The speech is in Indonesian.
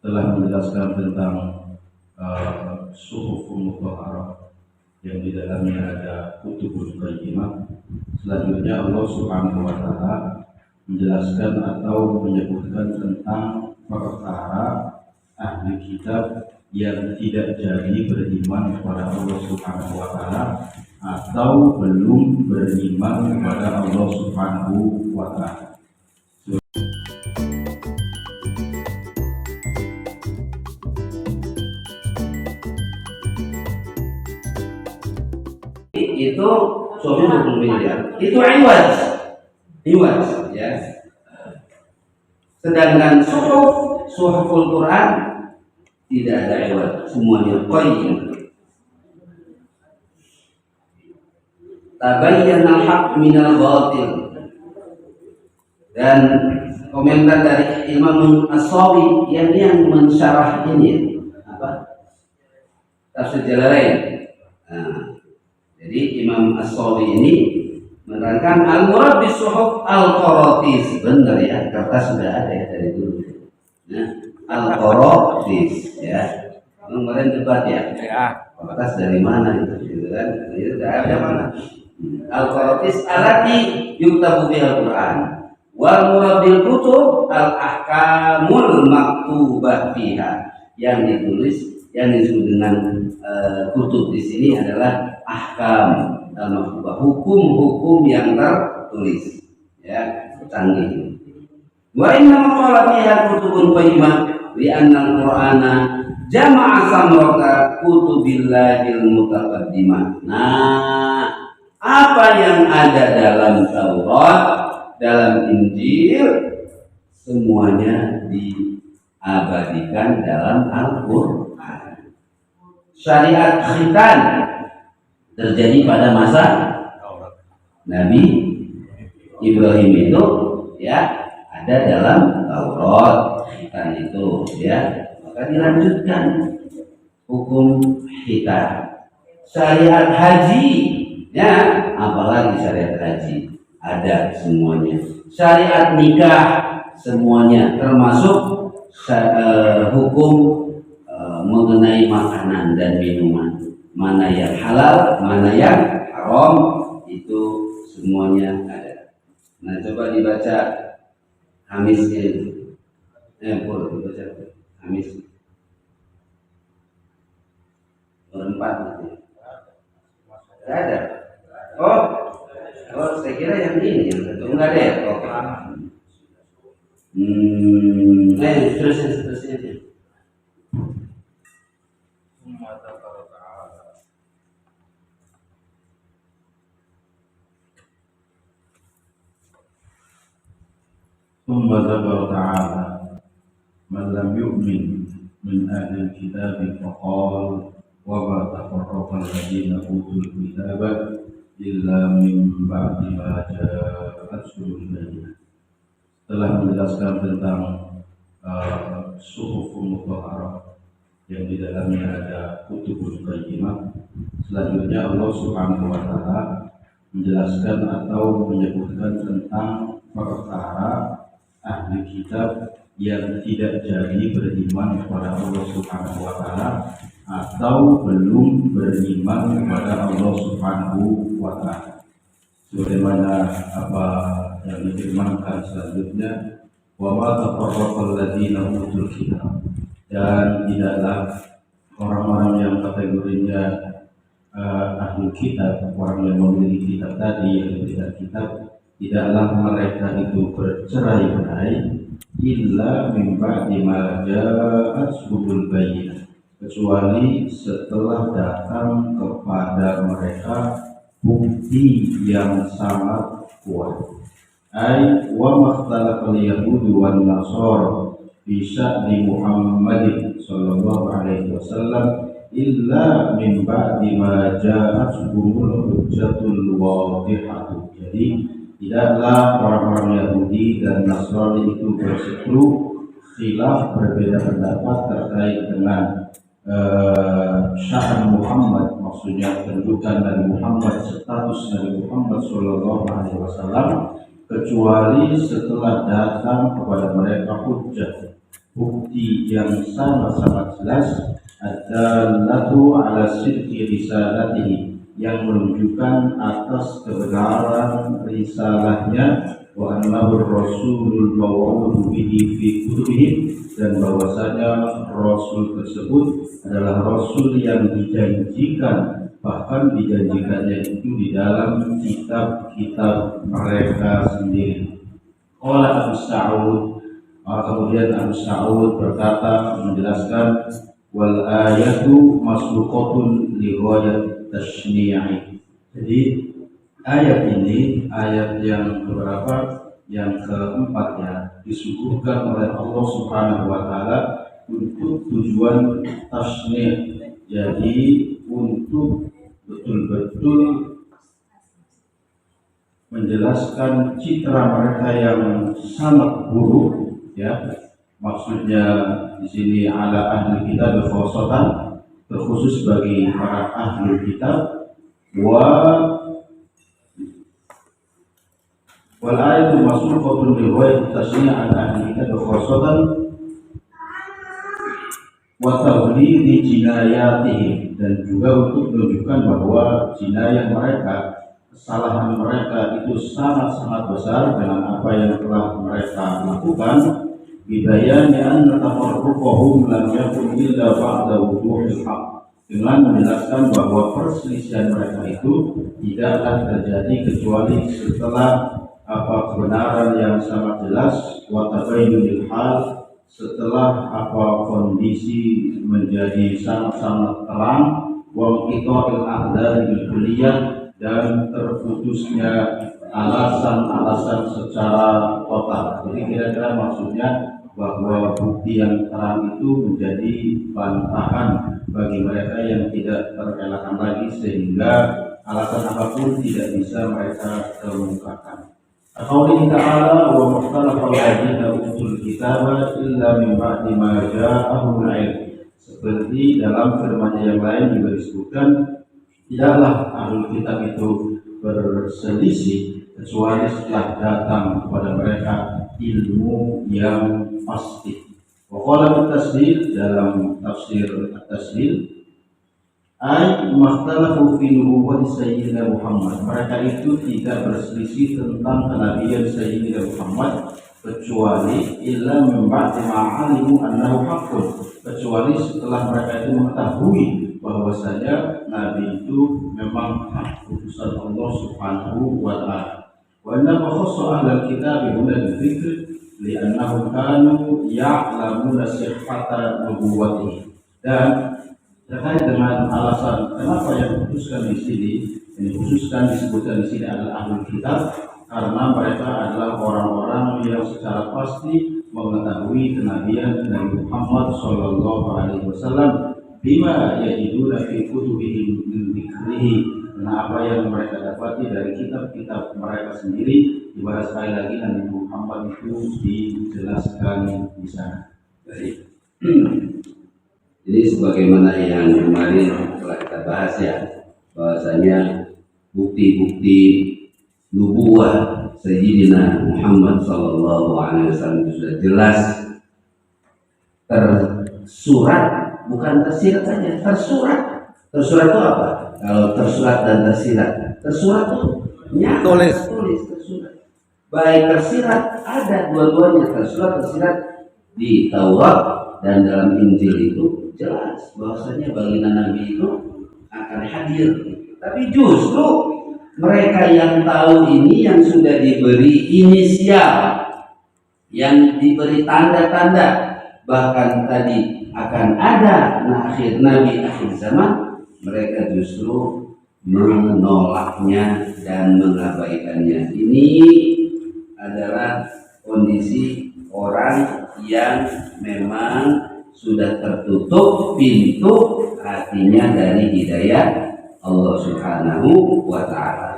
telah menjelaskan tentang suhufun mutahharah yang di dalamnya ada kutubul qayyimah. Selanjutnya Allah Subhanahu wa taala menjelaskan atau menyebutkan tentang perkara ahli kitab yang tidak jadi beriman kepada Allah Subhanahu wa taala atau belum beriman kepada Allah Subhanahu wa taala. Itu suami 20 miliar itu iwas ya. Sedangkan suhuful Quran tidak ada iwas, semuanya qayyim. Tabayyana al-haq minal batil. Dan komentar dari Imam As-Sawi yang mensyarah ini tafsir Jalalain. Jadi Imam As-Sawi ini menerangkan al-murad bisuhuf al-qaratis, benar ya, kertas sudah ada ya dari dulu. Nah, al-qaratis ya. Kemarin debat ya. Kertas dari mana itu gitu kan? Itu ada mana? Al-qaratis alati yuktabu bihal Quran. Wal murad bil kutub al-ahkamul maktubah fiha. Yang ditulis, yang disebut dengan kutub di sini adalah ahkam al-maktubah, hukum-hukum yang tertulis ya, canggih. Wa inna maqala fiha kutubun qayyimah li anna al-Qur'ana jama'a samrata kutubillahil mutaqaddimah. Nah, apa yang ada dalam Taurat, dalam Injil, semuanya diabadikan dalam Al-Qur'an. Syariat khitan terjadi pada masa Nabi Ibrahim itu ya, ada dalam Taurat khitan itu ya, maka dilanjutkan hukum khitan. Syariat haji ya, apalagi syariat haji ada semuanya. Syariat nikah semuanya, termasuk hukum mengenai makanan dan minuman, mana yang halal, mana yang haram, itu semuanya ada. Nah, coba dibaca Hamisnya itu. Boleh dibaca Hamis. Berempat nanti. Tidak ada. Oh, saya kira yang ini yang satu enggak ada ya. Oke. Terusnya. ثم ذكر تعالى من لم يؤمن من أهل الكتاب فقال وما تفرق الذين أوتوا الكتاب إلا من بعد ما جاءتهم البينة. Telah menjelaskan tentang suhufun mutahharah yang di dalamnya ada kutubul qayyimah. Selanjutnya Allah Subhanahu wa taala menjelaskan atau menyebutkan tentang perkara ahli kitab yang tidak jadi beriman kepada Allah Subhanahu wa taala atau belum beriman kepada Allah Subhanahu wa taala. Sebagaimana apa yang difirmankan selanjutnya, wa ma tafarraqal ladzina utul kitab, dan tidaklah orang-orang yang kategorinya ahli kitab, orang yang memiliki kitab tadi, yang tidak kitab, tidaklah mereka itu bercerai-berai illa min ba'di ma ja'atuhumul bayyinah, kecuali setelah datang kepada mereka bukti yang sangat kuat. Ai wa makhtalafal yahudu wan nasara fi sya'ni Muhammadin sallallahu alaihi wasallam illa min ba'di ma ja'atuhumul hujjatul wadihah. Jadi tidaklah orang-orang Yahudi dan Nasrani itu berseteru, khilaf, berbeda pendapat terkait dengan sya'an Muhammad, maksudnya kedudukan Nabi Muhammad, status Nabi Muhammad sallallahu alaihi wasallam, kecuali setelah datang kepada mereka hujjah, bukti yang sangat-sangat jelas ad-dallatu ala sidqi risalatihi, yang menunjukkan atas kebenaran risalahnya, wa annahu rasulul maw'ud bihi fi kutubihim, dan bahwasanya rasul tersebut adalah rasul yang dijanjikan, bahkan dijanjikannya itu di dalam kitab-kitab mereka sendiri. Qala Abu Sa'ud, kemudian Abu Sa'ud berkata menjelaskan, wal ayatu masluqatun li ghayat tashni'i. Jadi ayat ini, ayat yang keberapa? Yang keempat ya, disuguhkan oleh Allah Subhanahu wa taala untuk tujuan tasni'. Jadi untuk betul-betul menjelaskan citra mereka yang sangat buruk ya. Maksudnya di sini ala ahli kitab khususan, terkhusus bagi para ahli kitab. Wal ayatu masruqatun bi ghairi tasni' ala ahli kitab khususan wa tawlidi jinayatihim, dan juga untuk menunjukkan bahwa jinayah mereka, kesalahan mereka itu sangat-sangat besar dengan apa yang telah mereka lakukan. Bidayani anna tafarruqahum lam yakun illa ba'da wuduhil haq, dengan menjelaskan bahwa perselisihan mereka itu tidaklah terjadi kecuali setelah kebenaran yang sangat jelas, wa tabayyunil hal, setelah kondisi menjadi sangat-sangat terang, wa qita'il a'dzari bil kulliyah, dan terputusnya alasan-alasan secara total. Jadi kira-kira maksudnya bahwa bukti yang terang itu menjadi bantahan bagi mereka yang tidak terelakkan lagi, sehingga alasan apapun tidak bisa mereka kemukakan. Qaulihi ta'ala wa mukhtalafa alladziina utul kitaba illa min ba'di ma ja'ahumul 'ilm. Seperti dalam firman yang lain juga disebutkan, tidaklah ahlul kitab itu berselisih kecuali setelah datang kepada mereka ilmu yang pasti. Wa qala at-tasdil, dalam tafsir at-tasdil, ay makhtalafu fi nubuwwati sayyidina Muhammad, mereka itu tidak berselisih tentang kenabian sayyidina Muhammad kecuali illa min ba'di ma 'alimu annahu haqqun, kecuali setelah mereka itu mengetahui bahwasanya nabi itu memang hak utusan Allah Subhanahu wa taala. Wa inna khassa ahlal kitab huna dzikr li'annahum kanu ya'lamuna sihhata nubuwwatihi. Dan terkait dengan alasan kenapa yang dikhususkan di sini, disebutkan di sini adalah ahli kitab, karena mereka adalah orang-orang yang secara pasti mengetahui kenabian Nabi Muhammad Shallallahu Alaihi Wasallam, bima yajiduna fi kutubihim min dzikrihi, karena apa yang mereka dapati dari kitab-kitab mereka sendiri. Dibahas sekali lagi Nabi Muhammad itu dijelaskan di sana. Baik. Jadi sebagaimana yang kemarin telah kita bahas ya, bahwasanya bukti-bukti nubuwah Sayyidina Muhammad sallallahu alaihi wasallam sudah jelas tersurat, bukan tersirat saja, tersurat. Tersurat itu apa? Kalau tersurat dan tersirat, tersurat itu nyata, tulis tersurat. Baik tersirat ada dua-duanya, tersurat tersirat di Taurat dan dalam Injil itu jelas bahwasanya baginda Nabi itu akan hadir. Tapi justru mereka yang tahu ini, yang sudah diberi inisial, yang diberi tanda-tanda, bahkan tadi akan ada akhir Nabi akhir zaman, mereka justru menolaknya dan mengabaikannya. Ini adalah kondisi orang yang memang sudah tertutup pintu hatinya dari hidayah Allah Subhanahu wa ta'ala.